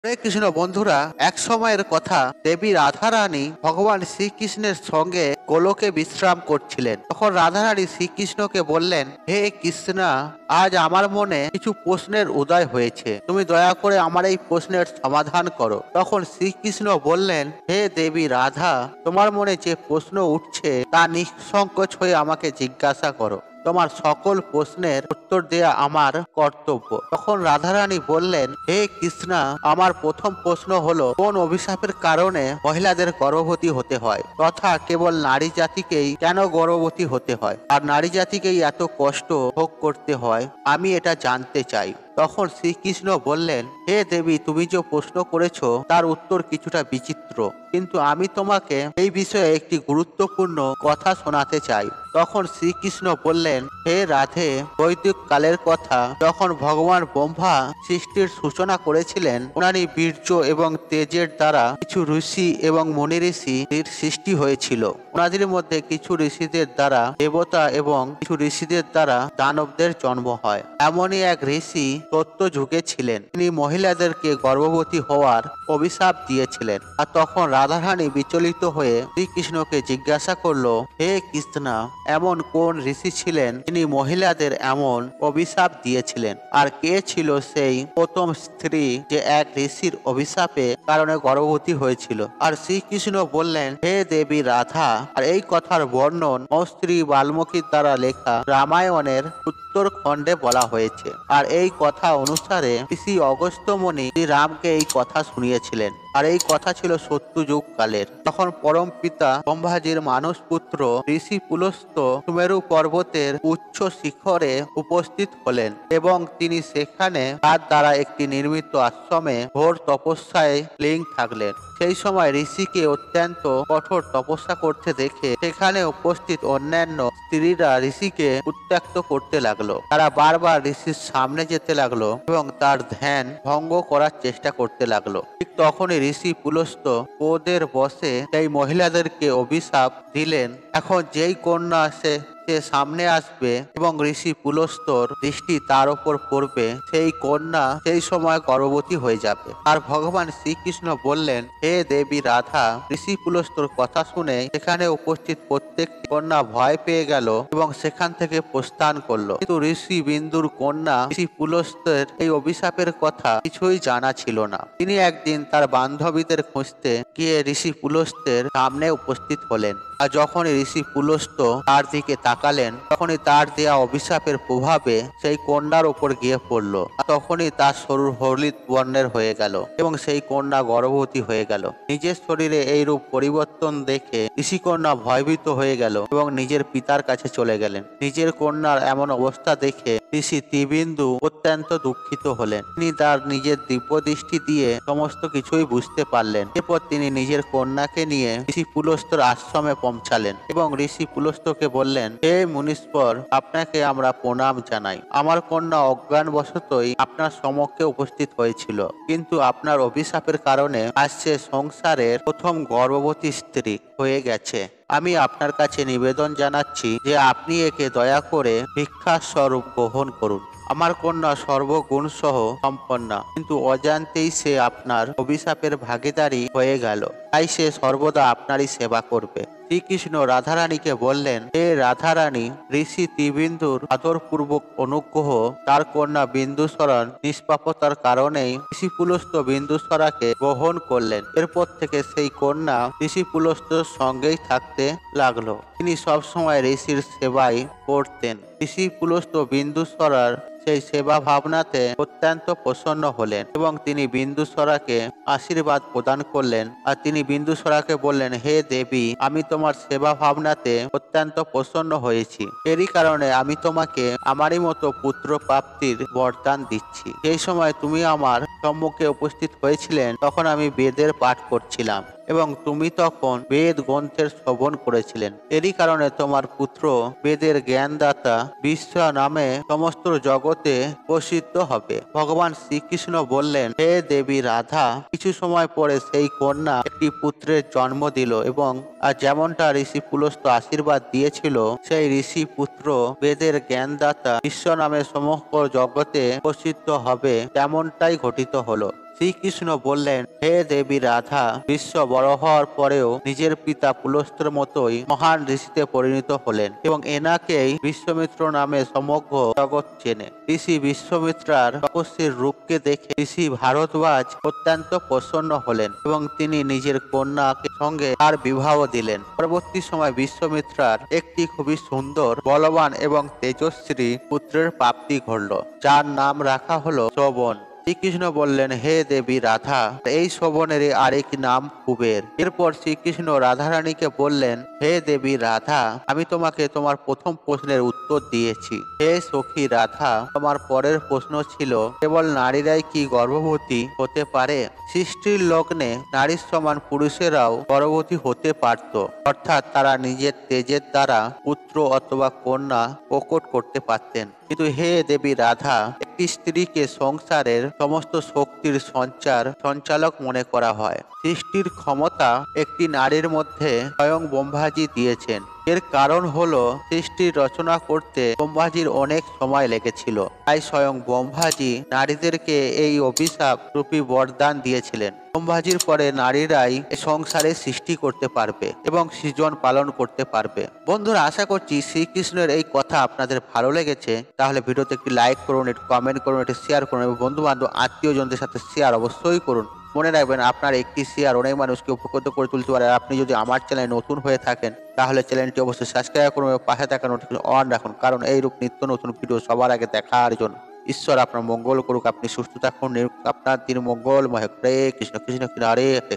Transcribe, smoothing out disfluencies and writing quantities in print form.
হরে কৃষ্ণ বন্ধুরা, এক সময়ের কথা, দেবী রাধারানী ভগবান শ্রীকৃষ্ণের সঙ্গে গোলকে বিশ্রাম করছিলেন। তখন রাধারানী শ্রীকৃষ্ণকে বললেন, হে কৃষ্ণা, আজ আমার মনে কিছু প্রশ্নের উদয় হয়েছে, তুমি দয়া করে আমার এই প্রশ্নের সমাধান করো। তখন শ্রীকৃষ্ণ বললেন, হে দেবী রাধা, তোমার মনে যে প্রশ্ন উঠছে তা নিঃসংকোচ হয়ে আমাকে জিজ্ঞাসা করো, তোমার সকল প্রশ্নের উত্তর দেয়া আমার কর্তব্য। তখন রাধারানী বললেন, হে কৃষ্ণা, আমার প্রথম প্রশ্ন হলো, কোন অভিশাপের কারণে মহিলাদের গর্ভবতী হতে হয়, তথা কেবল নারী জাতিকেই কেন গর্ভবতী হতে হয়, আর নারী জাতিকেই এত কষ্ট ভোগ করতে হয়, আমি এটা জানতে চাই। তখন শ্রীকৃষ্ণ বললেন, হে দেবী, তুমি যে প্রশ্ন করেছ তার উত্তর কিছুটা বিচিত্র, কিন্তু আমি তোমাকে এই বিষয়ে একটি গুরুত্বপূর্ণ কথা শোনাতে চাই। তখন শ্রীকৃষ্ণ বললেন, হে রাধে, বৈদিক কালের কথা, যখন ভগবান ব্রহ্মা সৃষ্টির সূচনা করেছিলেন, ওনারই বীর্য এবং তেজের দ্বারা কিছু ঋষি এবং মুনি ঋষির সৃষ্টি হয়েছিল। ওনাদের মধ্যে কিছু ঋষিদের দ্বারা দেবতা এবং কিছু ঋষিদের দ্বারা দানবদের জন্ম হয়। এমনই এক ঋষি সত্য যুগে ছিলেন, তিনি মহিলাদেরকে গর্ভবতী হওয়ার অভিশাপ দিয়েছিলেন। আর তখন রাধারানী বিচলিত হয়ে শ্রীকৃষ্ণকে জিজ্ঞাসা করলো, হে কৃষ্ণা, এমন কোন ঋষি ছিলেন তিনি মহিলাদের এমন অভিশাপ দিয়েছিলেন, আর কে ছিল সেই প্রথম স্ত্রী যে এক ঋষির অভিশাপে কারণে গর্ভবতী হয়েছিল? আর শ্রীকৃষ্ণ বললেন, হে দেবী রাধা, আর এই কথার বর্ণন শ্রী বাল্মীকির দ্বারা লেখা রামায়ণের উত্তর খণ্ডে বলা হয়েছে। আর এই কথা অনুসারে ঋষি অগস্ত্য মুনি শ্রী রামকে এই কথা শুনিয়েছিলেন। আর এই কথা ছিল সত্যযুগ কালের। তখন পরম পিতা ব্রহ্মাজির মানস পুত্র ঋষি পুলস্ত সুমেরু পর্বতের উচ্চ শিখরে উপস্থিত হলেন এবং তিনি সেখানে তার দ্বারা একটি নির্মিত আশ্রমে ঘোর তপস্যায় লীন থাকলেন। সেই সময় ঋষিকে অত্যন্ত কঠোর তপস্যা করতে দেখে সেখানে উপস্থিত অন্যান্য স্ত্রীরা ঋষিকে উত্ত্যক্ত করতে লাগলো। তারা বারবার ঋষির সামনে যেতে লাগলো এবং তার ধ্যান ভঙ্গ করার চেষ্টা করতে লাগলো। ঠিক তখনই ঋষি পুলস্ত ক্রোধের বশে সেই মহিলাদেরকে অভিশাপ দিলেন, এখন যেই কন্যা সে সামনে আসবে এবং ঋষি পুলস্তর দৃষ্টি তার উপর পড়বে, সেই কন্যা সেই সময় গর্ভবতী হয়ে যাবে। আর ভগবান শ্রীকৃষ্ণ বললেন, হে দেবী রাধা, ঋষি পুলস্তর কথা শুনে সেখানে উপস্থিত প্রত্যেকটি কন্যা ভয় পেয়ে গেল এবং সেখান থেকে প্রস্থান করলো। কিন্তু ঋষি বিন্দুর কন্যা ঋষি পুলস্তের এই অভিশাপের কথা কিছুই জানা ছিল না। তিনি একদিন তার বান্ধবীদের খুঁজতে গিয়ে ঋষি পুলস্তের সামনে উপস্থিত হলেন। আর যখন ঋষি পুলস্ত তার দিকে তাকালেন, তখনই তার দেয়া অভিশাপের প্রভাবে সেই কন্যার উপর গিয়ে পড়ল। তখনই তার শরীর হলুদ বর্ণের হয়ে গেল এবং সেই কন্যা গর্ভবতী হয়ে গেল। নিজের শরীরে এই রূপ পরিবর্তন দেখে ঋষিকন্যা ভয়ভীত হয়ে গেল এবং নিজের পিতার কাছে চলে গেলেন। নিজের কন্যার এমন অবস্থা দেখে ঋষি ত্রিবিন্দু অত্যন্ত দুঃখিত হলেন। তিনি তার নিজের দিব্য দৃষ্টি দিয়ে সমস্ত কিছুই বুঝতে পারলেন। এরপর তিনি নিজের কন্যাকে নিয়ে ঋষি পুলস্তর আশ্রমে পৌঁছালেন এবং ঋষি পুলস্তকে বললেন, হে মুনীশ্বর, আপনাকে আমরা প্রণাম জানাই। আমার কন্যা অজ্ঞানবশতই আপনার সম্মুখে উপস্থিত হয়েছিল, কিন্তু আপনার অভিশাপের কারণে আজ সে সংসারের প্রথম গর্ভবতী স্ত্রী হয়ে গেছে। আমি আপনার কাছে নিবেদন জানাচ্ছি যে আপনি একে দয়া করে ভিক্ষার স্বরূপ গ্রহণ করুন। আমার কন্যা সর্বগুণ সহ সম্পন্না, কিন্তু অজান্তেই সে আপনার অভিশাপের ভাগীদারী হয়ে গেল, তাই সে সর্বদা আপনারই সেবা করবে। শ্রীকৃষ্ণ রাধারানীকে বললেন, হে রাধারানী, ঋষি ত্রিবিন্দুর আদরপূর্বক অনুগ্রহ তার কন্যা বিন্দুসরার নিষ্পাপতার কারণেই ঋষি পুলস্ত বিন্দুসরাকে গ্রহণ করলেন। এরপর থেকে সেই কন্যা ঋষি পুলস্তর সঙ্গেই থাকতে লাগলো। তিনি সবসময় ঋষির সেবাই করতেন। ঋষি পুলস্ত বিন্দুসরার সেই সেবা ভাবনাতে অত্যন্ত প্রসন্ন হলেন এবং তিনি বিন্দুসরাকে আশীর্বাদ প্রদান করলেন। আর তিনি বিন্দুসরাকে বললেন, হে দেবী, আমি তোমার সেবা ভাবনাতে অত্যন্ত প্রসন্ন হয়েছি। এরই কারণে আমি তোমাকে আমারই মতো পুত্র প্রাপ্তির বরদান দিচ্ছি। সেই সময় তুমি আমার সম্মুখে উপস্থিত হয়েছিলেন, তখন আমি বেদের পাঠ করছিলাম এবং তুমি তখন বেদ গ্রন্থের শ্রবণ করেছিলেন। এরই কারণে তোমার পুত্র বেদের জ্ঞানদাতা বিশ্ব নামে সমস্ত জগতে প্রসিদ্ধ হবে। ভগবান শ্রীকৃষ্ণ বললেন, হে দেবী রাধা, কিছু সময় পরে সেই কন্যা একটি পুত্রের জন্ম দিল এবং যেমনটা ঋষি পুলস্ত আশীর্বাদ দিয়েছিল, সেই ঋষি পুত্র বেদের জ্ঞানদাতা বিশ্ব নামে সমগ্র জগতে প্রসিদ্ধ হবে, তেমনটাই ঘটিত হলো। শ্রীকৃষ্ণ বললেন, হে দেবী রাধা, বিশ্ব বড় হওয়ার পরেও নিজের পিতা পুলস্ত্যের মতোই মহান ঋষিতে পরিণত হলেন এবং এনাকেই বিশ্বমিত্র নামে সমগ্র জগৎ চেনে। ঋষি বিশ্বমিত্রার তপস্বীর রূপকে দেখে ঋষি ভারদ্বাজ অত্যন্ত প্রসন্ন হলেন এবং তিনি নিজের কন্যাকে সঙ্গে তার বিবাহ দিলেন। পরবর্তী সময় বিশ্বমিত্রার একটি খুবই সুন্দর, বলবান এবং তেজস্বী পুত্রের প্রাপ্তি ঘটল, যার নাম রাখা হলো শ্রবণ। শ্রীকৃষ্ণ বললেন, হে দেবী রাধা, এই শোভনেরই আরেক নাম কুবের। এরপর শ্রীকৃষ্ণ রাধারানীকে বললেন, হে দেবী রাধা, আমি তোমাকে তোমার প্রথম প্রশ্নের উত্তর দিয়েছি। হে সখী রাধা, তোমার পরের প্রশ্ন ছিল, কেবল নারীরাই কি গর্ভবতী হতে পারে? সৃষ্টির লগ্নে নারীর সমান পুরুষেরাও গর্ভবতী হতে পারত, অর্থাৎ তারা নিজের তেজের দ্বারা পুত্র অথবা কন্যা প্রকট করতে পারতেন। কিন্তু হে দেবী রাধা, একটি স্ত্রীকে সংসারের সমস্ত শক্তির সঞ্চালক মনে করা হয়। সৃষ্টির ক্ষমতা একটি নারীর মধ্যে স্বয়ং ব্রহ্মাজি দিয়েছেন। এর কারণ হলো সৃষ্টির রচনা করতে ব্রহ্মাজির অনেক সময় লেগেছিল, তাই স্বয়ং ব্রহ্মাজি নারীদেরকে এই অভিশাপ রূপী বরদান দিয়েছিলেন। ব্রহ্মাজির পরে নারীরাই সংসারে সৃষ্টি করতে পারবে এবং সৃজন পালন করতে পারবে। বন্ধুরা, আশা করছি শ্রীকৃষ্ণের এই কথা আপনাদের ভালো লেগেছে। তাহলে ভিডিওতে একটি লাইক করুন, একটু কমেন্ট করুন, একটু শেয়ার করুন এবং বন্ধু বান্ধব আত্মীয়জনদের সাথে শেয়ার অবশ্যই করুন। মনে রাখবেন, আপনার একটি শেয়ার অনেক মানুষকে উপকৃত করে তুলতে পারে। আর আপনি যদি আমার চ্যানেলে নতুন হয়ে থাকেন তাহলে চ্যানেলটি অবশ্যই সাবস্ক্রাইব করুন এবং পাশে থাকা নোটিফিকেশন অন রাখুন, কারণ এইরূপ নিত্য নতুন ভিডিও সবার আগে দেখার জন্য। ঈশ্বর আপনার মঙ্গল করুক, আপনি সুস্থ থাকুন, আপনার দিন মঙ্গলময় হোক। হরে কৃষ্ণ কৃষ্ণ কৃষ্ণ হরে হরে।